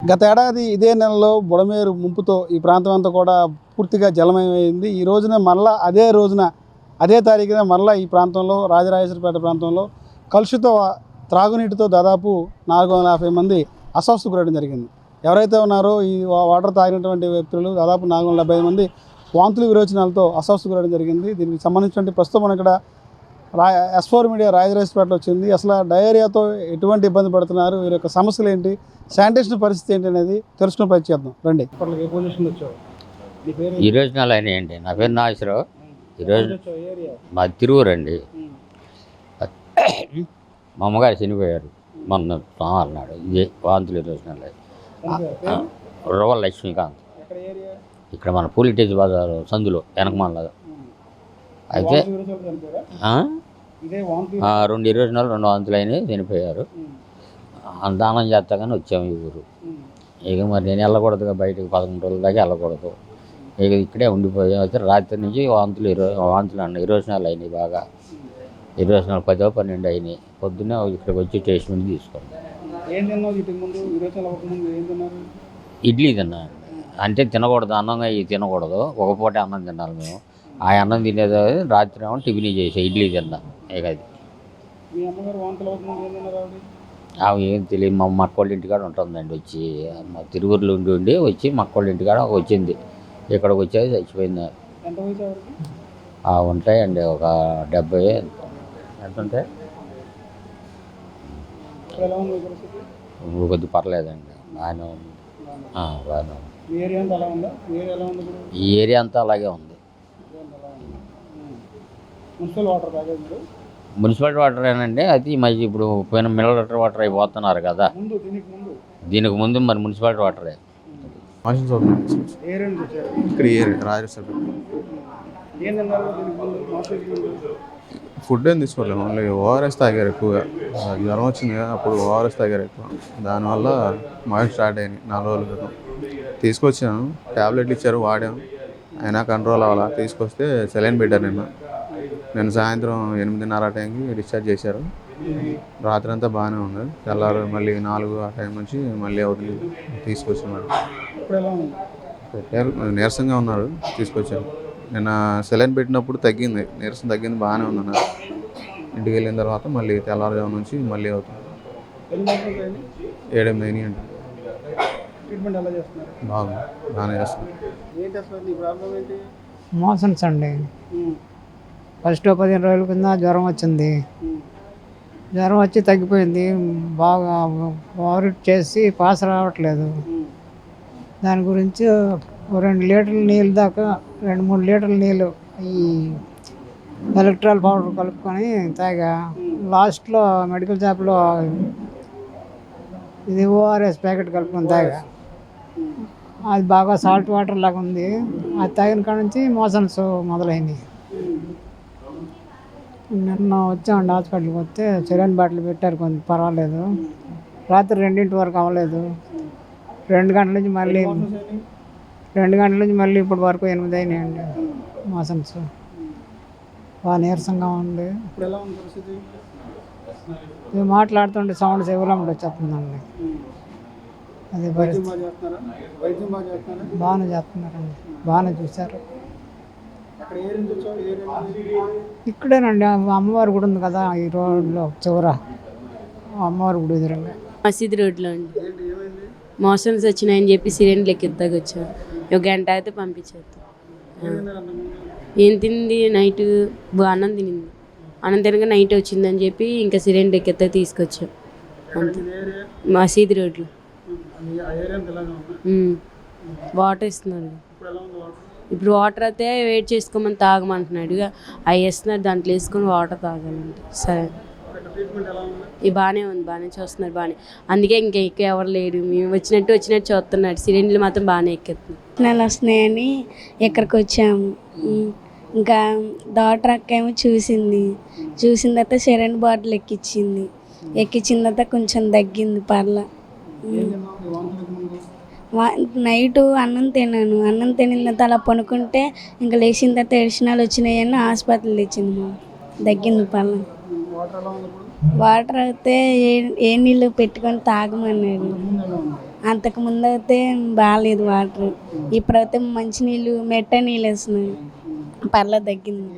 గత ఏడాది ఇదే నెలలో బుడమేరు ముంపుతో ఈ ప్రాంతం అంతా కూడా పూర్తిగా జలమయమైంది. ఈ రోజున మరలా అదే తారీఖున మరలా ఈ ప్రాంతంలో రాజరాజేశ్వరపేట ప్రాంతంలో కలుషిత త్రాగునీటితో దాదాపు 450 మంది అస్వస్థకు గురవడం జరిగింది. ఎవరైతే ఉన్నారో ఈ వాటర్ తాగినటువంటి వ్యక్తులు దాదాపు 475 మంది వాంతులు విరోచనాలతో అస్వస్థకు గురవడం జరిగింది. దీనికి సంబంధించినటువంటి ప్రస్తుతం మన ఇక్కడ S4 మీడియా రాజరాజేశ్వరపేటలో వచ్చింది. అసలు డయేరియాతో ఎటువంటి ఇబ్బంది పడుతున్నారు, వీరి యొక్క సమస్యలు ఏంటి, శానిటేషన్ పరిస్థితి ఏంటి అనేది తెలుసుకునే ప్రయత్నం చేద్దాం. రండి. ఈ రోజు నెల అయినాయండి. నా పేరు నాగేశ్వరరావు. ఈరోజు మా తిరువురు అండి. మా అమ్మగారు చనిపోయారు మొన్న సోమవారం నాడు. ఇదే వాంతులు ఈ రోజు నెల. రవ్వ లక్ష్మీకాంత్. ఇక్కడ మన పోలీటేజ్ బజార్ సందులో వెనకమాల. అయితే 2 వాంతులు అయినాయి, చనిపోయారు. దానం చేస్తాగానే వచ్చాము ఈ ఊరు. ఇక మరి నేను వెళ్ళకూడదుగా బయటకు, 11 రోజుల దాకా వెళ్ళకూడదు. ఇక ఇక్కడే ఉండిపోయాం. అయితే రాత్రి నుంచి వాంతులు అన్న 20 నెలలు అయినాయి. బాగా 20 నెలలు 10-12 అయినాయి. పొద్దున్నే ఇక్కడికి వచ్చి ట్రీట్మెంట్ తీసుకోండి. ఇడ్లీ తిన్నా. అంటే తినకూడదు, అన్నంగా ఇవి తినకూడదు. ఒక పూట అన్నం తినాలి మేము. ఆ అన్నం తినేది రాత్రి ఏమో టిఫిన్ చేసే ఇడ్లీ తిన్నా. ఇక అది అవి ఏం తెలియదు. మా మక్కోళ్ళ ఇంటికాడ ఉంటుందండి. వచ్చి మా తిరువురులో ఉండి వచ్చి మక్కోళ్ళ ఇంటికాడ వచ్చింది. ఇక్కడికి వచ్చేది చచ్చిపోయింది. ఉంటాయండి ఒక 70 ఎంత ఉంటాయి. కొద్దిగా పర్లేదండి, బాగానే ఉంది. బాగానే ఉంది. ఈ ఏరియా అంతా అలాగే ఉంది. మున్సిపాలిటీ వాటర్ ఏనండి. అది మరి ఇప్పుడు పోయిన మినరల్ వాటర్ అయిపోతున్నారు కదా. దీనికి ముందు మరి మున్సిపాలిటీ వాటరే. ఫుడ్ ఏం తీసుకోలేము, ఓన్లీ ఓఆర్ఎస్ తాగారు ఎక్కువగా. జ్వరం వచ్చింది కదా, అప్పుడు ఓఆర్ఎస్ తాగారు ఎక్కువ. దానివల్ల మాకు స్టార్ట్ అయ్యింది 4 రోజుల క్రితం. తీసుకొచ్చాను, ట్యాబ్లెట్లు ఇచ్చారు, వాడాం. అయినా కంట్రోల్ అవ్వాలా. తీసుకొస్తే సెలైన్ పెట్టారు. నిన్న సాయంత్రం 8:30 టైంకి డిశ్చార్జ్ చేశారు. రాత్రి అంతా బాగానే ఉంది. తెల్లారు మళ్ళీ 4 ఆ టైం నుంచి మళ్ళీ అవుతుంది. తీసుకొచ్చాను. నీరసంగా ఉన్నారు, తీసుకొచ్చాను. నిన్న సెలైన్ పెట్టినప్పుడు తగ్గింది, నీరసం తగ్గింది, బాగానే ఉందన్నారు. ఇంటికి వెళ్ళిన తర్వాత మళ్ళీ తెల్లారుజాము నుంచి మళ్ళీ అవుతుంది. 7-8 అయినాయి అండి. బాగానే చేస్తున్నారు. మోషన్స్ అండి. ఫస్ట్ 15 రోజుల కింద జ్వరం వచ్చింది. జ్వరం వచ్చి తగ్గిపోయింది. బాగా వామిట్ చేసి పాస్ రావట్లేదు. దాని గురించి 2 లీటర్ల నీళ్ళు దాకా 2-3 లీటర్ల నీళ్ళు ఈ ఎలక్ట్రాల్ పౌడర్ కలుపుకొని తాగా. లాస్ట్లో మెడికల్ షాప్లో ఇది ఓఆర్ఎస్ ప్యాకెట్ కలుపుకొని తాగా. అది బాగా సాల్ట్ వాటర్ లాగా ఉంది. అది తాగిన కాడ నుంచి మోషన్స్ మొదలైనవి. నిన్న వచ్చామండి హాస్పిటల్కి. వస్తే సెలైన్ బాటిల్ పెట్టారు, కొంచెం పర్వాలేదు. రాత్రి 2 వరకు అవ్వలేదు. 2 గంటల నుంచి మళ్ళీ ఇప్పటి వరకు 8 అయినాయండి మోషన్స్. బాగా నీరసంగా ఉంది. ఇది మాట్లాడుతుంటే సౌండ్ చెవులమ్మడి వచ్చేస్తుందండి. అది బాగానే చేస్తున్నారండి, బాగానే చూశారు. ఇక్కడేనండి అమ్మవారి గుడి ఉంది కదా, ఈ రోడ్లో చివర అమ్మవారి గుడి ఎదురుగా. మసీద్ రోడ్లో అండి. మోషన్స్ వచ్చినాయని చెప్పి సిలిండర్లు ఎక్కిద్దాకి వచ్చాం. 1 గంట అయితే పంపించేస్తాం. ఏం తింది? నైట్ అన్నం తినింది. అన్నం తినగా నైట్ వచ్చిందని చెప్పి ఇంకా సిలిండర్ ఎక్కిద్దా తీసుకొచ్చాం. అంతే. మసీద్ రోడ్లో వాటర్ ఇస్తున్నారు. ఇప్పుడు వాటర్ అయితే వెయిట్ చేసుకోమని తాగమంటున్నాడు. అవి వేస్తున్నారు, దాంట్లో వేసుకొని వాటర్ తాగాలంటే. సరే, ఇది బాగానే ఉంది, బాగానే చూస్తున్నారు, బాగానే. అందుకే ఇంకా ఎక్కువ ఎవరు లేడు. మేము వచ్చినట్టు చూస్తున్నాడు. సిలిండర్లు మాత్రం బాగానే ఎక్కేస్తున్నాయి. నెల వస్తున్నాయని ఇక్కడికి వచ్చాము. ఇంకా డాక్టర్ అక్క ఏమో చూసిన తర్వాత సెలైన్ బాటిల్ ఎక్కించిన తర్వాత కొంచెం తగ్గింది, పర్లా. నైటు అన్నం తినిన తర్వాత అలా పనుకుంటే ఇంకా లేచిన తర్వాత ఎడిషనల్ వచ్చినాయని హాస్పిటల్ తెచ్చింది. తగ్గింది, పర్లా. వాటర్ అయితే ఏ నీళ్ళు పెట్టుకొని తాగమన్నాడు. అంతకు ముందు అయితే బాగాలేదు వాటర్. ఇప్పుడైతే మంచినీళ్ళు మెట్ట నీళ్ళు వేస్తున్నాయి, పర్లేదు తగ్గింది.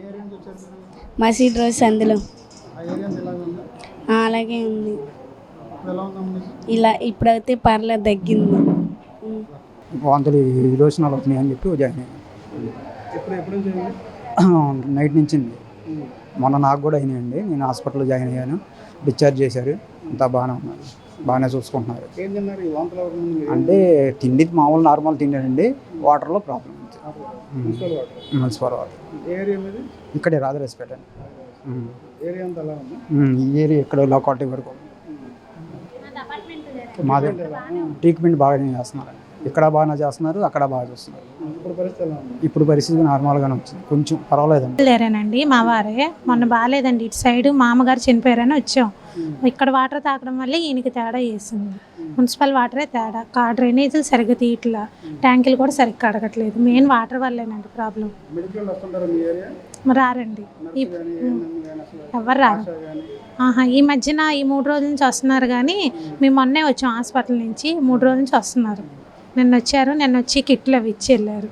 మసీద్ రోజు అందులో అలాగే ఉంది. ఇలా ఇప్పుడైతే పర్లేదు తగ్గింది. వాంతులు విరోచనాలు అవుతున్నాయి అని చెప్పి జాయిన్ అయ్యాను. నైట్ నుంచి మొన్న నాకు కూడా అయినాయండి. నేను హాస్పిటల్లో జాయిన్ అయ్యాను, డిశ్చార్జ్ చేశారు. అంతా బాగానే ఉన్నారు, బాగానే చూసుకుంటున్నారు. అంటే తిండి మామూలు నార్మల్ తిండానండి, వాటర్లో ప్రాబ్లం మున్సిపల్ వాటర్. ఇక్కడే రాజరాజపేట ఈ ఏరియా ఇక్కడ లోకాలిటీ వరకు మాదే. ట్రీట్మెంట్ బాగానే చేస్తున్నారు, ఇక్కడ బాగానే చేస్తున్నారు, అక్కడ బాగా చూస్తున్నారు. ఇప్పుడు పరిస్థితి నార్మల్గానే వచ్చింది, కొంచెం పర్వాలేదండి. లేరేనండి మా వారే మొన్న బాగాలేదండి. ఇటు సైడ్ మామగారు చనిపోయారని వచ్చాం. ఇక్కడ వాటర్ తాగడం వల్ల ఈయనకి తేడా వేసింది. మున్సిపల్ వాటరే తేడా. డ్రైనేజీలు సరిగ్గా తీయట్లా, ట్యాంకులు కూడా సరిగ్గా అడగట్లేదు. మెయిన్ వాటర్ వల్లేనండి ప్రాబ్లం. రారండి, ఎవరు రారు. ఈ మధ్యన ఈ 3 రోజుల నుంచి వస్తున్నారు, కానీ మేము మొన్నే వచ్చాం హాస్పిటల్ నుంచి. 3 రోజుల నుంచి వస్తున్నారు. నిన్న వచ్చారు, నిన్న వచ్చి కిట్లు అవి ఇచ్చి వెళ్ళారు.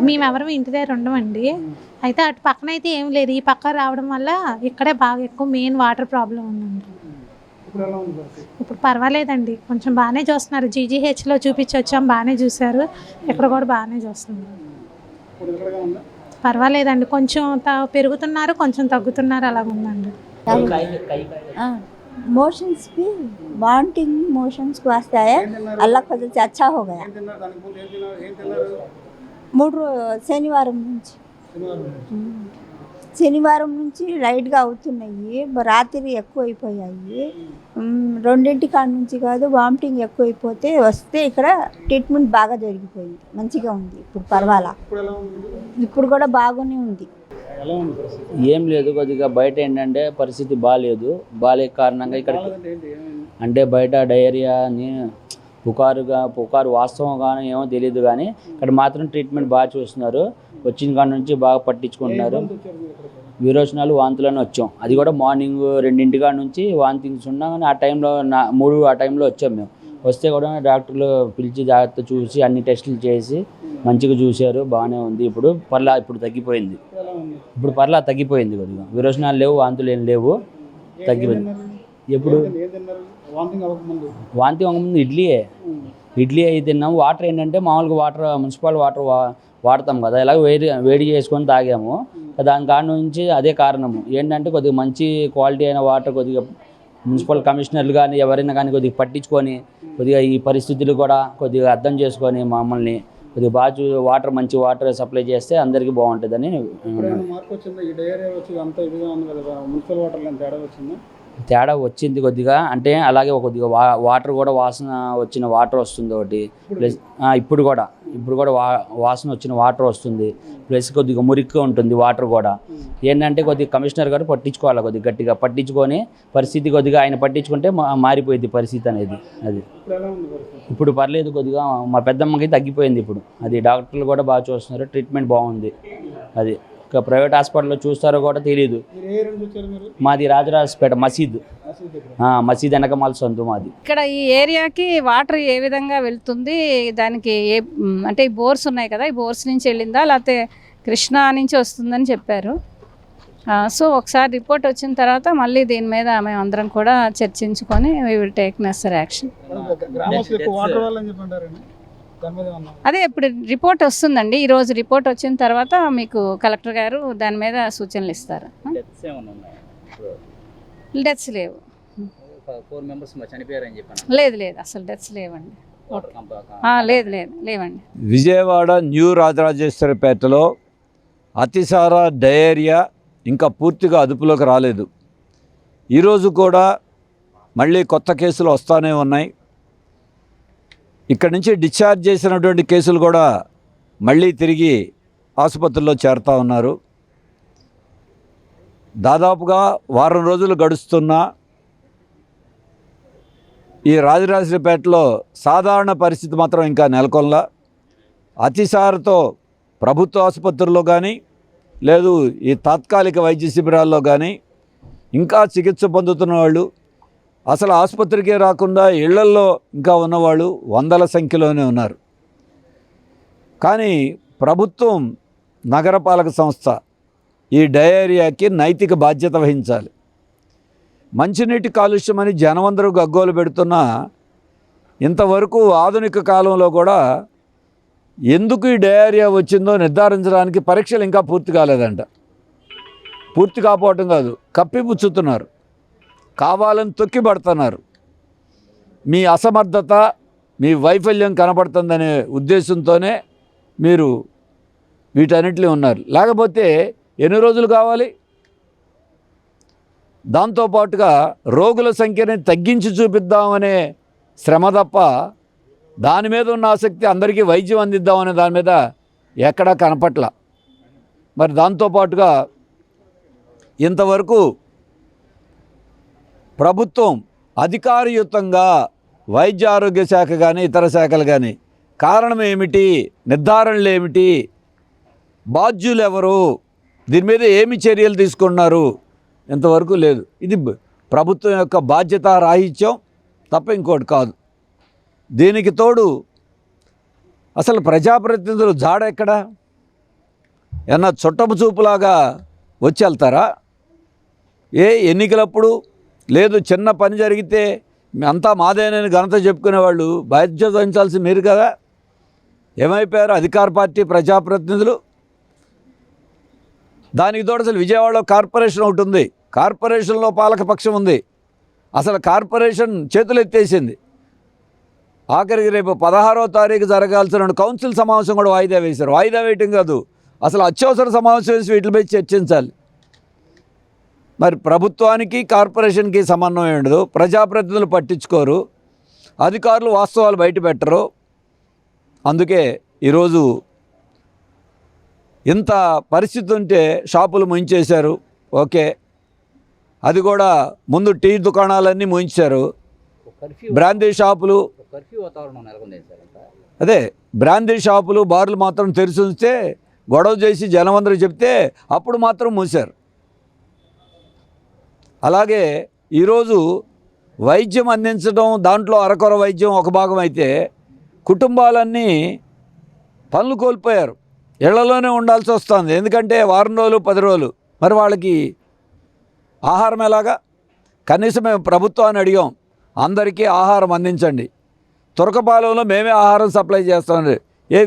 మేము ఎవరు ఇంటి దగ్గర ఉండమండి. అయితే అటు పక్కన అయితే ఏం లేదు, ఈ పక్క రావడం వల్ల ఇక్కడే బాగా ఎక్కువ మెయిన్ వాటర్ ప్రాబ్లం ఉందండి. ఇప్పుడు పర్వాలేదండి, కొంచెం బాగానే చూస్తున్నారు. జీజీహెచ్లో చూపించి వచ్చాం, బాగానే చూశారు. ఇక్కడ కూడా బాగానే చూస్తున్నారు. పర్వాలేదండి, కొంచెం పెరుగుతున్నారు, కొంచెం తగ్గుతున్నారు, అలాగ ఉందండి. मोशंस भी वॉमिटिंग मोशंस को वास्ते आया, अल्लाह की वजह से अच्छा हो गया. శనివారం నుంచి లైట్గా అవుతున్నాయి, రాత్రి ఎక్కువైపోయాయి. 2 కాడ నుంచి కాదు, వామిటింగ్ ఎక్కువైపోతే వస్తే ఇక్కడ ట్రీట్మెంట్ బాగా జరిగిపోయింది, మంచిగా ఉంది. ఇప్పుడు పర్వాలా, ఇప్పుడు కూడా బాగానే ఉంది. ఏం లేదు, కొద్దిగా బయట ఏంటంటే పరిస్థితి బాగాలేదు. బాగాలేక కారణంగా ఇక్కడ అంటే బయట డయేరియా అని పుకారు వాస్తవం కానీ ఏమో తెలియదు, కానీ ఇక్కడ మాత్రం ట్రీట్మెంట్ బాగా చూస్తున్నారు. వచ్చిన కాడ నుంచి బాగా పట్టించుకుంటున్నారు. విరోచనాలు వాంతులను వచ్చాం, అది కూడా మార్నింగ్ 2 కాడ నుంచి వాంతింగ్స్ ఉన్నా, కానీ ఆ టైంలో 3 ఆ టైంలో వచ్చాం మేము. వస్తే కూడా డాక్టర్లు పిలిచి జాగ్రత్త చూసి అన్ని టెస్టులు చేసి మంచిగా చూశారు, బాగానే ఉంది. ఇప్పుడు తగ్గిపోయింది. తగ్గిపోయింది కొద్దిగా. విరోచనాలు లేవు, వాంతులు ఏం లేవు, తగ్గిపోయింది. ఎప్పుడు వాంతి అవ్వకముందు ఇడ్లీ అయితే తిన్నాము. వాటర్ ఏంటంటే మామూలుగా మున్సిపల్ వాటర్ వాడతాం కదా, ఇలాగ వేడి చేసుకొని తాగాము. దాని కాడ నుంచి అదే కారణము ఏంటంటే కొద్దిగా మంచి క్వాలిటీ అయిన వాటర్ కొద్దిగా మున్సిపల్ కమిషనర్లు కానీ ఎవరైనా కానీ కొద్దిగా పట్టించుకొని కొద్దిగా ఈ పరిస్థితులు కూడా కొద్దిగా అర్థం చేసుకొని మమ్మల్ని కొద్దిగా మంచి వాటర్ సప్లై చేస్తే అందరికీ బాగుంటుందని. తేడా వచ్చింది కొద్దిగా, అంటే అలాగే కొద్దిగా వాటర్ కూడా వాసన వచ్చిన వాటర్ వస్తుంది ఒకటి. ప్లస్ ఇప్పుడు కూడా వాసన వచ్చిన వాటర్ వస్తుంది. ప్లస్ కొద్దిగా మురికిగా ఉంటుంది వాటర్ కూడా. ఏంటంటే కొద్దిగా కమిషనర్ గారు పట్టించుకోవాలి, కొద్దిగా గట్టిగా పట్టించుకొని పరిస్థితి కొద్దిగా ఆయన పట్టించుకుంటే మారిపోయింది పరిస్థితి అనేది. అది ఇప్పుడు పర్లేదు, కొద్దిగా మా పెద్దమ్మకి తగ్గిపోయింది ఇప్పుడు. అది డాక్టర్లు కూడా బాగా చూస్తున్నారు, ట్రీట్మెంట్ బాగుంది. అది ఇంకా ప్రైవేట్ హాస్పిటల్లో చూస్తారో కూడా తెలియదు. మాది రాజరాజపేట మసీద్ వెనకమాల సొంత మాది. ఇక్కడ ఈ ఏరియాకి వాటర్ ఏ విధంగా వెళ్తుంది, దానికి అంటే ఈ బోర్స్ ఉన్నాయి కదా, ఈ బోర్స్ నుంచి వెళ్ళిందా లేకపోతే కృష్ణా నుంచి వస్తుందని చెప్పారు. సో ఒకసారి రిపోర్ట్ వచ్చిన తర్వాత మళ్ళీ దీని మీద మేము అందరం కూడా చర్చించుకొని we will take necessary action. అదే ఇప్పుడు రిపోర్ట్ వస్తుందండి. ఈరోజు రిపోర్ట్ వచ్చిన తర్వాత మీకు కలెక్టర్ గారు దాని మీద సూచనలు ఇస్తారు. డెత్స్ లేవు, లేదు అసలు డెత్స్ లేవండి. లేవండి. విజయవాడ న్యూ రాజరాజేశ్వరపేటలో అతిసార డయేరియా ఇంకా పూర్తిగా అదుపులోకి రాలేదు. ఈరోజు కూడా మళ్ళీ కొత్త కేసులు వస్తూనే ఉన్నాయి. ఇక్కడి నుంచి డిశ్చార్జ్ చేసినటువంటి కేసులు కూడా మళ్ళీ తిరిగి ఆసుపత్రిలో చేరుతూ ఉన్నారు. దాదాపుగా వారం రోజులు గడుస్తున్నా ఈ రాజరాజేశ్వరపేటలో సాధారణ పరిస్థితి మాత్రం ఇంకా నెలకొల్లా. అతిసారతో ప్రభుత్వ ఆసుపత్రుల్లో కానీ లేదు ఈ తాత్కాలిక వైద్య శిబిరాల్లో కానీ ఇంకా చికిత్స పొందుతున్న వాళ్ళు అసలు ఆసుపత్రికే రాకుండా ఇళ్లల్లో ఇంకా ఉన్నవాళ్ళు వందల సంఖ్యలోనే ఉన్నారు. కానీ ప్రభుత్వం, నగరపాలక సంస్థ ఈ డయేరియాకి నైతిక బాధ్యత వహించాలి. మంచినీటి కాలుష్యమని జనమందరూ గగ్గోలు పెడుతున్నా ఇంతవరకు ఆధునిక కాలంలో కూడా ఎందుకు ఈ డయేరియా వచ్చిందో నిర్ధారించడానికి పరీక్షలు ఇంకా పూర్తి కాలేదంట. పూర్తి కాకపోవటం కాదు, కప్పిపుచ్చుతున్నారు, కావాలని తొక్కిపడుతున్నారు. మీ అసమర్థత, మీ వైఫల్యం కనపడుతుందనే ఉద్దేశంతోనే మీరు వీటన్నిటిలో ఉన్నారు. లేకపోతే ఎన్ని రోజులు కావాలి? దాంతోపాటుగా రోగుల సంఖ్యని తగ్గించి చూపిద్దామనే శ్రమ తప్ప దాని మీద ఉన్న ఆసక్తి అందరికీ వైద్యం అందిద్దామనే దాని మీద ఎక్కడా కనపట్ల. మరి దాంతోపాటుగా ఇంతవరకు ప్రభుత్వం అధికారయుతంగా వైద్య ఆరోగ్య శాఖ కానీ ఇతర శాఖలు కానీ కారణం ఏమిటి, నిర్ధారణలు ఏమిటి, బాధ్యులు ఎవరు, దీని మీద ఏమి చర్యలు తీసుకున్నారు, ఇంతవరకు లేదు. ఇది ప్రభుత్వం యొక్క బాధ్యత రాహిత్యం తప్ప ఇంకోటి కాదు. దీనికి తోడు అసలు ప్రజాప్రతినిధులు జాడ ఎక్కడ? ఏమన్నా చుట్టపు చూపులాగా వచ్చి వెళ్తారా? ఎన్నికలప్పుడు లేదు, చిన్న పని జరిగితే అంతా మాదేనని ఘనత చెప్పుకునేవాళ్ళు బాధ్యత వహించాల్సి మీరు కదా. ఏమైపోయారు అధికార పార్టీ ప్రజాప్రతినిధులు? దానికి తోడు అసలు విజయవాడలో కార్పొరేషన్ ఒకటి ఉంది, కార్పొరేషన్లో పాలకపక్షం ఉంది. అసలు కార్పొరేషన్ చేతులు ఎత్తేసింది. ఆఖరికి రేపు 16వ తారీఖు జరగాల్సిన కౌన్సిల్ సమావేశం కూడా వాయిదా వేశారు. వాయిదా వేయటం కాదు, అసలు అత్యవసర సమావేశం వేసి వీటిపై చర్చించాలి. మరి ప్రభుత్వానికి కార్పొరేషన్కి సమన్వయం ఉండదు, ప్రజాప్రతినిధులు పట్టించుకోరు, అధికారులు వాస్తవాలు బయట పెట్టరు. అందుకే ఈరోజు ఇంత పరిస్థితి ఉంటే షాపులు ముయించేశారు. ఓకే, అది కూడా ముందు టీ దుకాణాలన్నీ ముయించారు. బ్రాందీ షాపులు, అదే బ్రాందీ షాపులు, బార్లు మాత్రం తెరిచి ఉంచితే గొడవ చేసి జనమందరూ చెప్తే అప్పుడు మాత్రం మూశారు. అలాగే ఈరోజు వైద్యం అందించడం, దాంట్లో అరకొర వైద్యం ఒక భాగం అయితే కుటుంబాలన్నీ పనులు కోల్పోయారు, ఇళ్లలోనే ఉండాల్సి వస్తుంది. ఎందుకంటే వారం రోజులు 10 రోజులు మరి వాళ్ళకి ఆహారం ఎలాగా? కనీసం మేము ప్రభుత్వాన్ని అడిగాం, అందరికీ ఆహారం అందించండి. తురకపాలెంలో మేమే ఆహారం సప్లై చేస్తామని.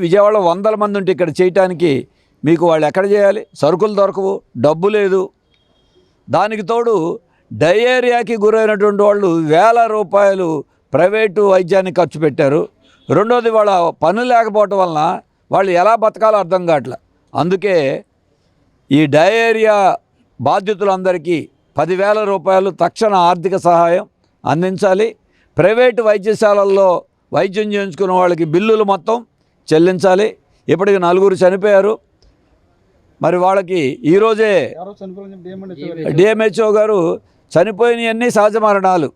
విజయవాడలో 100 మంది ఉంటే ఇక్కడ చేయటానికి మీకు వాళ్ళు ఎక్కడ చేయాలి? సరుకులు దొరకవు, డబ్బు లేదు. దానికి తోడు డయేరియాకి గురైనటువంటి వాళ్ళు వేల రూపాయలు ప్రైవేటు వైద్యానికి ఖర్చు పెట్టారు. రెండోది వాళ్ళ పనులు లేకపోవటం వలన వాళ్ళు ఎలా బతకాలో అర్థం కావట్లే. అందుకే ఈ డయేరియా బాధితులందరికీ 10,000 రూపాయలు తక్షణ ఆర్థిక సహాయం అందించాలి. ప్రైవేటు వైద్యశాలల్లో వైద్యం చేయించుకున్న వాళ్ళకి బిల్లులు మొత్తం చెల్లించాలి. ఇప్పటికి 4 చనిపోయారు. మరి వాళ్ళకి ఈరోజే డిఎంహెచ్ఓ గారు చనిపోయినవన్నీ సహజ మరణాలు.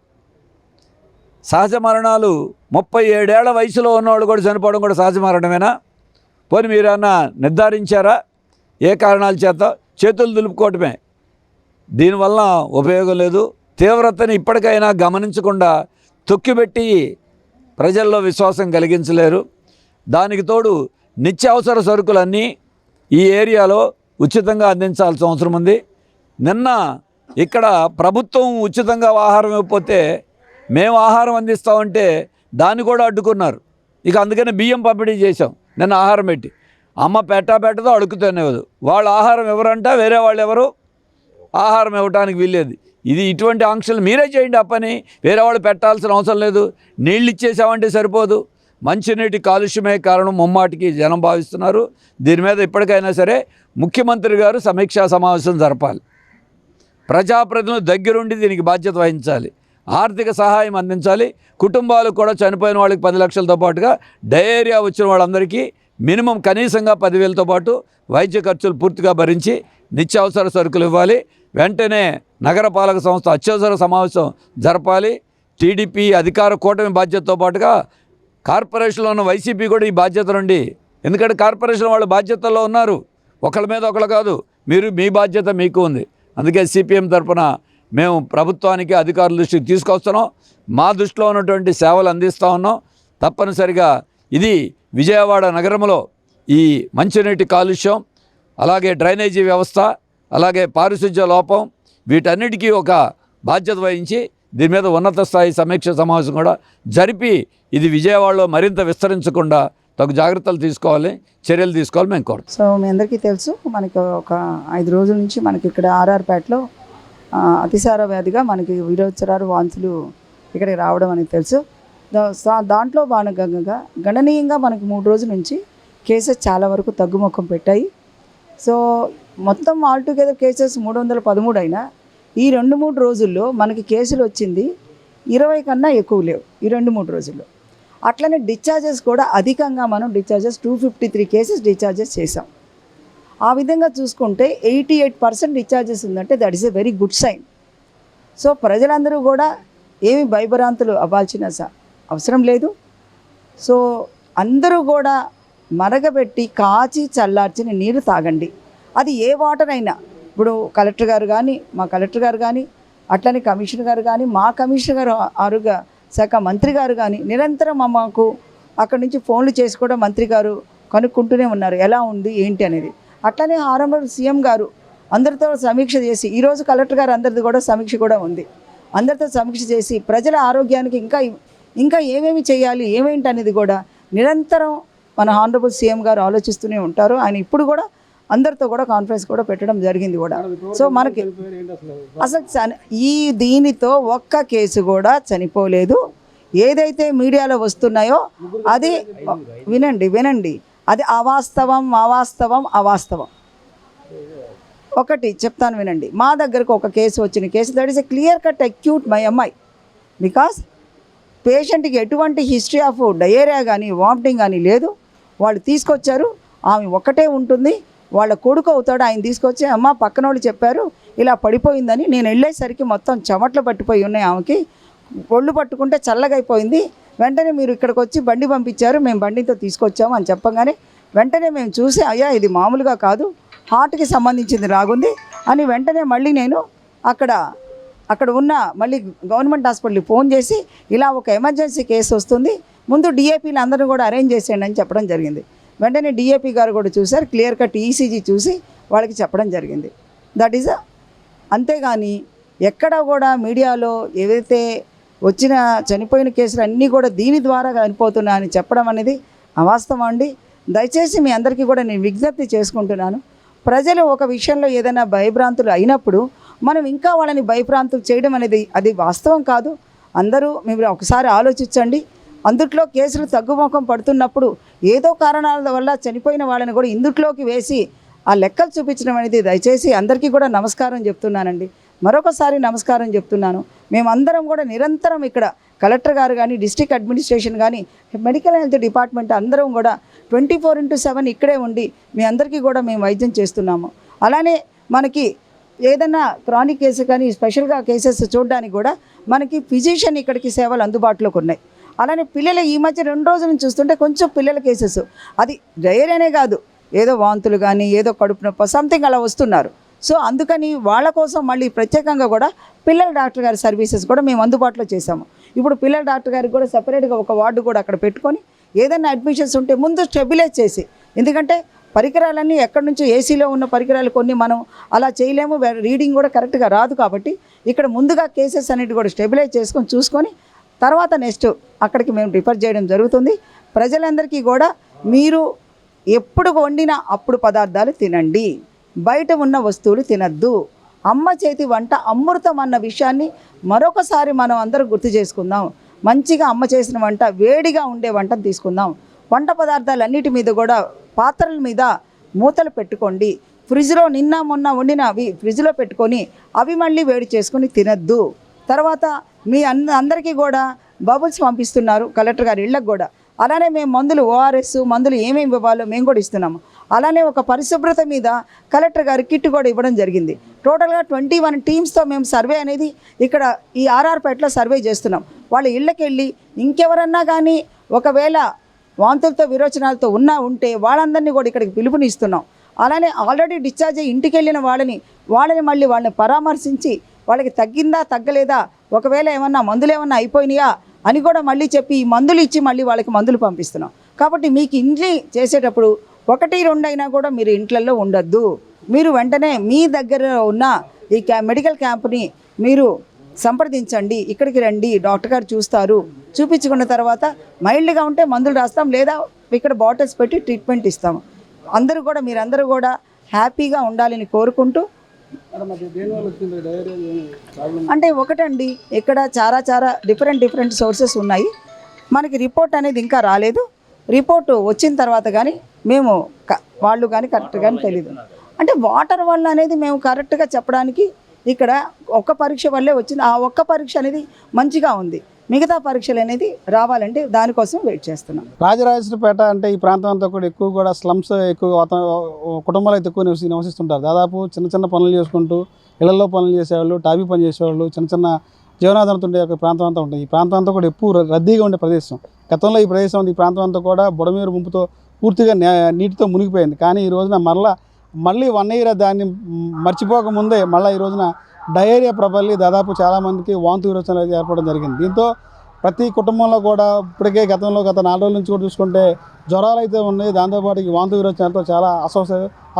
సహజ మరణాలు 37 ఏళ్ల వయసులో ఉన్నవాళ్ళు కూడా చనిపోవడం కూడా సహజ మరణమేనా? పోనీ మీరన్నా నిర్ధారించారా? ఏ కారణాల చేత? చేతులు దులుపుకోవటమే. దీనివల్ల ఉపయోగం లేదు. తీవ్రతని ఇప్పటికైనా గమనించకుండా తొక్కిపెట్టి ప్రజల్లో విశ్వాసం కలిగించలేరు. దానికి తోడు నిత్యావసర సరుకులన్నీ ఈ ఏరియాలో ఉచితంగా అందించాల్సిన అవసరం ఉంది. నిన్న ఇక్కడ ప్రభుత్వం ఉచితంగా ఆహారం ఇవ్వకపోతే మేము ఆహారం అందిస్తామంటే దాన్ని కూడా అడ్డుకున్నారు. ఇక అందుకని బియ్యం పంపిణీ చేశాం నిన్న ఆహారం పెట్టి. అమ్మ పెట్టదో అడుగుతానేవదు. వాళ్ళు ఆహారం ఎవరంట, వేరే వాళ్ళు ఎవరు ఆహారం ఇవ్వడానికి వీల్లేదు. ఇటువంటి ఆంక్షలు మీరే చేయండి. ఆ పని వేరే వాళ్ళు పెట్టాల్సిన అవసరం లేదు. నీళ్ళు ఇచ్చేసామంటే సరిపోదు. మంచినీటి కాలుష్యమే కారణం ముమ్మాటికి జనం భావిస్తున్నారు. దీని మీద ఇప్పటికైనా సరే ముఖ్యమంత్రి గారు సమీక్షా సమావేశం జరపాలి. ప్రజాప్రతినిధులు దగ్గరుండి దీనికి బాధ్యత వహించాలి. ఆర్థిక సహాయం అందించాలి. కుటుంబాలకు కూడా చనిపోయిన వాళ్ళకి 10 లక్షలతో పాటుగా డయేరియా వచ్చిన వాళ్ళందరికీ మినిమం కనీసంగా 10,000తో పాటు వైద్య ఖర్చులు పూర్తిగా భరించి నిత్యావసర సరుకులు ఇవ్వాలి. వెంటనే నగరపాలక సంస్థ అత్యవసర సమావేశం జరపాలి. టీడీపీ అధికార కూటమి బాధ్యతతో పాటుగా కార్పొరేషన్లో ఉన్న వైసీపీ కూడా ఈ బాధ్యత నుండి, ఎందుకంటే కార్పొరేషన్ వాళ్ళు బాధ్యతల్లో ఉన్నారు. ఒకళ్ళ మీద ఒకళ్ళు కాదు, మీ బాధ్యత మీకు ఉంది. అందుకే సిపిఎం తరఫున మేము ప్రభుత్వానికి అధికారుల దృష్టికి తీసుకొస్తున్నాం. మా దృష్టిలో ఉన్నటువంటి సేవలు అందిస్తూ ఉన్నాం. తప్పనిసరిగా ఇది విజయవాడ నగరంలో ఈ మంచినీటి కాలుష్యం, అలాగే డ్రైనేజీ వ్యవస్థ, అలాగే పారిశుధ్య లోపం, వీటన్నిటికీ ఒక బాధ్యత వహించి దీని మీద ఉన్నత స్థాయి సమీక్ష సమావేశం కూడా జరిపి ఇది విజయవాడలో మరింత విస్తరించకుండా తగు జాగ్రత్తలు తీసుకోవాలి, చర్యలు తీసుకోవాలి మేము కోరుతాం. సో మీ అందరికీ తెలుసు, మనకి ఒక 5 రోజుల నుంచి మనకి ఇక్కడ ఆర్ఆర్పేటలో అతిసార వ్యాధిగా మనకి విరోచనాలు, వాంతులు ఇక్కడికి రావడం అనేది తెలుసు. దాంట్లో భాగంగా గణనీయంగా మనకి 3 రోజుల నుంచి కేసెస్ చాలా వరకు తగ్గుముఖం పెట్టాయి. సో మొత్తం ఆల్టుగెదర్ కేసెస్ 313 అయినా ఈ 2-3 రోజుల్లో మనకి కేసులు వచ్చింది 20 కన్నా ఎక్కువ లేవు ఈ 2-3 రోజుల్లో. అట్లనే డిశ్చార్జెస్ కూడా అధికంగా మనం 253 కేసెస్ డిశ్చార్జెస్ చేసాం. ఆ విధంగా చూసుకుంటే 88% డిశ్చార్జెస్ ఉందంటే that is a very good sign. So ప్రజలందరూ కూడా ఏమి భయభ్రాంతులు అవ్వాల్సిన అవసరం లేదు. సో అందరూ కూడా మరగబెట్టి కాచి చల్లార్చిన నీరు తాగండి. అది ఏ వాటర్ అయినా, ఇప్పుడు కలెక్టర్ గారు కానీ, మా కలెక్టర్ గారు కానీ, అట్లనే కమిషనర్ గారు కానీ, మా కమిషనర్ గారు ఆరోగ్య శాఖ మంత్రి గారు కానీ నిరంతరం మాకు అక్కడి నుంచి ఫోన్లు చేసి కూడా మంత్రి గారు కనుక్కుంటూనే ఉన్నారు ఎలా ఉంది ఏంటి అనేది. అట్లనే ఆరంభ సీఎం గారు అందరితో సమీక్ష చేసి, ఈరోజు కలెక్టర్ గారు అందరిది కూడా సమీక్ష కూడా ఉంది, అందరితో సమీక్ష చేసి ప్రజల ఆరోగ్యానికి ఇంకా ఏమేమి చేయాలి ఏమేంటి అనేది కూడా నిరంతరం మన ఆనరబుల్ సీఎం గారు ఆలోచిస్తూనే ఉంటారు. ఆయన ఇప్పుడు కూడా అందరితో కూడా కాన్ఫరెన్స్ కూడా పెట్టడం జరిగింది కూడా. సో మనకి అసలు దీనితో ఒక్క కేసు కూడా చనిపోలేదు. ఏదైతే మీడియాలో వస్తున్నాయో అది వినండి, అది అవాస్తవం. ఒకటి చెప్తాను వినండి. మా దగ్గరకు ఒక కేసు వచ్చిన case that is a clear cut acute my అమ్మాయి. బికాస్ పేషెంట్కి ఎటువంటి హిస్టరీ ఆఫ్ డయేరియా కానీ వామిటింగ్ కానీ లేదు. వాళ్ళు తీసుకొచ్చారు, ఆమె ఒక్కటే ఉంటుంది, వాళ్ళ కొడుకు అవుతాడు, ఆయన తీసుకొచ్చి అమ్మ పక్కన వాళ్ళు చెప్పారు ఇలా పడిపోయిందని. నేను వెళ్ళేసరికి మొత్తం చెమట్లు పట్టిపోయి ఉన్నాయి, ఆమెకి ఒళ్ళు పట్టుకుంటే చల్లగా అయిపోయింది. వెంటనే మీరు ఇక్కడికి వచ్చి బండి పంపించారు, మేము బండితో తీసుకొచ్చాము అని చెప్పగానే వెంటనే మేము చూసి అయ్యా ఇది మామూలుగా కాదు, హార్ట్కి సంబంధించింది రాగుంది అని వెంటనే మళ్ళీ నేను అక్కడ ఉన్న మళ్ళీ గవర్నమెంట్ హాస్పిటల్కి ఫోన్ చేసి ఇలా ఒక ఎమర్జెన్సీ కేసు వస్తుంది, ముందు డిఏపీలు అందరూ కూడా అరేంజ్ చేసేయండి అని చెప్పడం జరిగింది. వెంటనే డిఏపీ గారు కూడా చూశారు, క్లియర్ కట్ ఈసీజీ చూసి వాళ్ళకి చెప్పడం జరిగింది. దట్ ఈజ్ అంతేగాని ఎక్కడ కూడా మీడియాలో ఏదైతే వచ్చిన చనిపోయిన కేసులు అన్నీ కూడా దీని ద్వారా చనిపోతున్నా అని చెప్పడం అనేది అవాస్తవం అండి. దయచేసి మీ అందరికీ కూడా నేను విజ్ఞప్తి చేసుకుంటున్నాను, ప్రజలు ఒక విషయంలో ఏదైనా భయభ్రాంతులు అయినప్పుడు మనం ఇంకా వాళ్ళని భయభ్రాంతులు చేయడం అనేది అది వాస్తవం కాదు. అందరూ మీరు ఒకసారి ఆలోచించండి. అందుట్లో కేసులు తగ్గుముఖం పడుతున్నప్పుడు ఏదో కారణాల వల్ల చనిపోయిన వాళ్ళని కూడా ఇందుట్లోకి వేసి ఆ లెక్కలు చూపించడం అనేది దయచేసి అందరికీ కూడా నమస్కారం చెప్తున్నానండి. మరొకసారి నమస్కారం చెప్తున్నాను. మేమందరం కూడా నిరంతరం ఇక్కడ కలెక్టర్ గారు కానీ, డిస్ట్రిక్ట్ అడ్మినిస్ట్రేషన్ కానీ, మెడికల్ హెల్త్ డిపార్ట్మెంట్ అందరం కూడా 24/7 ఇక్కడే ఉండి మీ అందరికీ కూడా మేము వైద్యం చేస్తున్నాము. అలానే మనకి ఏదైనా క్రానిక్ కేసు కానీ స్పెషల్గా కేసెస్ చూడడానికి కూడా మనకి ఫిజిషియన్ ఇక్కడికి సేవలు అందుబాటులోకి ఉన్నాయి. అలానే పిల్లలు ఈ మధ్య 2 రోజుల నుంచి చూస్తుంటే కొంచెం పిల్లల కేసెస్ అది డయేరియానే కాదు, ఏదో వాంతులు కానీ ఏదో కడుపు నొప్పి సంథింగ్ అలా వస్తున్నారు. సో అందుకని వాళ్ళ కోసం మళ్ళీ ప్రత్యేకంగా కూడా పిల్లల డాక్టర్ గారి సర్వీసెస్ కూడా మేము అందుబాటులో చేసాము. ఇప్పుడు పిల్లల డాక్టర్ గారికి కూడా సపరేట్గా ఒక వార్డు కూడా అక్కడ పెట్టుకొని ఏదైనా అడ్మిషన్స్ ఉంటే ముందు స్టెబిలైజ్ చేసి, ఎందుకంటే పరికరాలన్నీ ఎక్కడి నుంచో ఏసీలో ఉన్న పరికరాలు కొన్ని మనం అలా చేయలేము, రీడింగ్ కూడా కరెక్ట్గా రాదు. కాబట్టి ఇక్కడ ముందుగా కేసెస్ అన్నిటి కూడా స్టెబిలైజ్ చేసుకొని చూసుకొని తర్వాత నెక్స్ట్ అక్కడికి మేము రిఫర్ చేయడం జరుగుతుంది. ప్రజలందరికీ కూడా మీరు ఎప్పుడు వండినా అప్పుడు పదార్థాలు తినండి, బయట ఉన్న వస్తువులు తినద్దు. అమ్మ చేతి వంట అమృతం అన్న విషయాన్ని మరొకసారి మనం అందరూ గుర్తు చేసుకుందాం. మంచిగా అమ్మ చేసిన వంట, వేడిగా ఉండే వంటను తీసుకుందాం. వంట పదార్థాలన్నిటి మీద కూడా పాత్రల మీద మూతలు పెట్టుకోండి. ఫ్రిడ్జ్లో నిన్న మొన్న వండినవి ఫ్రిడ్జ్లో పెట్టుకొని అవి మళ్ళీ వేడి చేసుకొని తినద్దు. తర్వాత మీ అందరికీ కూడా బబుల్స్ పంపిస్తున్నారు కలెక్టర్ గారి ఇళ్ళకు కూడా. అలానే మేము మందులు ఓఆర్ఎస్ మందులు ఏమేమి ఇవ్వాలో మేము కూడా ఇస్తున్నాము. అలానే ఒక పరిశుభ్రత మీద కలెక్టర్ గారి కిట్ కూడా ఇవ్వడం జరిగింది. టోటల్గా 21 టీమ్స్తో మేము సర్వే అనేది ఇక్కడ ఈ ఆర్ఆర్పేటలో సర్వే చేస్తున్నాం. వాళ్ళ ఇళ్ళకి వెళ్ళి ఇంకెవరన్నా కానీ ఒకవేళ వాంతులతో విరోచనాలతో ఉంటే వాళ్ళందరినీ కూడా ఇక్కడికి పిలుపునిస్తున్నాం. అలానే ఆల్రెడీ డిశ్చార్జ్ అయ్యి ఇంటికి వెళ్ళిన వాళ్ళని మళ్ళీ వాళ్ళని పరామర్శించి వాళ్ళకి తగ్గిందా తగ్గలేదా, ఒకవేళ ఏమన్నా మందులు ఏమన్నా అయిపోయినాయా అని కూడా మళ్ళీ చెప్పి ఈ మందులు ఇచ్చి మళ్ళీ వాళ్ళకి మందులు పంపిస్తున్నాం. కాబట్టి మీకు ఇంట్లో చేసేటప్పుడు 1-2 అయినా కూడా మీరు ఇంట్లలో ఉండొద్దు. మీరు వెంటనే మీ దగ్గర ఉన్న ఈ మెడికల్ క్యాంప్ని మీరు సంప్రదించండి, ఇక్కడికి రండి, డాక్టర్ గారు చూస్తారు. చూపించుకున్న తర్వాత మైల్డ్గా ఉంటే మందులు రాస్తాం, లేదా ఇక్కడ బాటిల్స్ పెట్టి ట్రీట్మెంట్ ఇస్తాము. మీరందరూ కూడా హ్యాపీగా ఉండాలని కోరుకుంటూ, అంటే ఒకటండి, ఇక్కడ చాలా డిఫరెంట్ సోర్సెస్ ఉన్నాయి. మనకి రిపోర్ట్ అనేది ఇంకా రాలేదు. రిపోర్టు వచ్చిన తర్వాత కానీ మేము వాళ్ళు కానీ కరెక్ట్గా తెలియదు. అంటే వాటర్ వల్ల అనేది మేము కరెక్ట్గా చెప్పడానికి ఇక్కడ ఒక్క పరీక్ష వల్లే వచ్చింది. ఆ ఒక్క పరీక్ష అనేది మంచిగా ఉంది. మిగతా పరీక్షలు అనేది రావాలంటే దానికోసం వెయిట్ చేస్తున్నాం. రాజరాజేశ్వరపేట అంటే ఈ ప్రాంతం అంతా కూడా ఎక్కువ కూడా స్లమ్స్ ఎక్కువ కుటుంబాలు అయితే ఎక్కువ నివసిస్తుంటారు. దాదాపు చిన్న పనులు చేసుకుంటూ ఇళ్లలో పనులు చేసేవాళ్ళు, టాబీ పని చేసేవాళ్ళు, చిన్న జీవనాధారంతో ఉండే ఒక ప్రాంతం అంతా ఉంటుంది. ఈ ప్రాంతం అంతా కూడా ఎక్కువ రద్దీగా ఉండే ప్రదేశం. గతంలో ఈ ప్రదేశం ఈ ప్రాంతం అంతా కూడా బుడమేరు ముంపుతో పూర్తిగా నీటితో మునిగిపోయింది. కానీ ఈ రోజున మళ్ళీ 1 year దాన్ని మర్చిపోకముందే మళ్ళీ ఈ రోజున డయేరియా ప్రబలి దాదాపు చాలామందికి వాంతి విరోచనలు అయితే ఏర్పడడం జరిగింది. దీంతో ప్రతి కుటుంబంలో కూడా ఇప్పటికే గత 4 రోజుల నుంచి కూడా చూసుకుంటే జ్వరాలు అయితే ఉన్నాయి. దాంతోపాటు ఈ వాంతి విరోచనలతో చాలా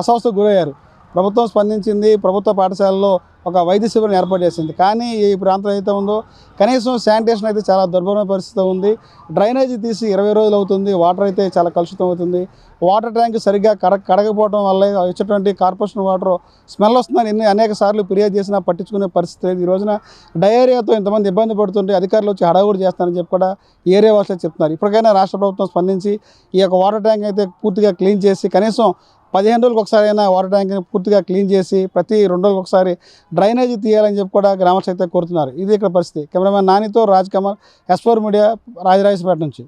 అస్వస్థకు గురయ్యారు. ప్రభుత్వం స్పందించింది. ప్రభుత్వ పాఠశాలలో ఒక వైద్య శిబిరం ఏర్పాటు చేసింది. కానీ ఈ ప్రాంతం అయితే ఉందో కనీసం శానిటేషన్ అయితే చాలా దుర్భరమైన పరిస్థితి ఉంది. డ్రైనేజీ తీసి 20 రోజులు అవుతుంది. వాటర్ అయితే చాలా కలుషితం అవుతుంది. వాటర్ ట్యాంక్ సరిగ్గా కడగపోవడం వల్ల వచ్చేటువంటి కార్పొరేషన్ వాటర్ స్మెల్ వస్తుందని అనేక సార్లు ఫిర్యాదు చేసినా పట్టించుకునే పరిస్థితి లేదు. ఈ రోజున డయేరియాతో ఇంతమంది ఇబ్బంది పడుతుంటే అధికారులు వచ్చి హడావుడి చేస్తారని చెప్పి కూడా ఏరియా వాసులు చెప్తున్నారు. ఇప్పటికైనా రాష్ట్ర ప్రభుత్వం స్పందించి ఈ యొక్క వాటర్ ట్యాంక్ అయితే పూర్తిగా క్లీన్ చేసి కనీసం 15 రోజులకు ఒకసారి అయినా వాటర్ ట్యాంక్ని పూర్తిగా క్లీన్ చేసి ప్రతి 2 రోజులకు ఒకసారి డ్రైనేజీ తీయాలని చెప్పి కూడా గ్రామస్తులు అయితే కోరుతున్నారు. ఇది ఇక్కడ పరిస్థితి. కెమెరామెన్ నానితో రాజ్ కమల్, S4 మీడియా, రాజరాజేశ్వరపేట నుంచి.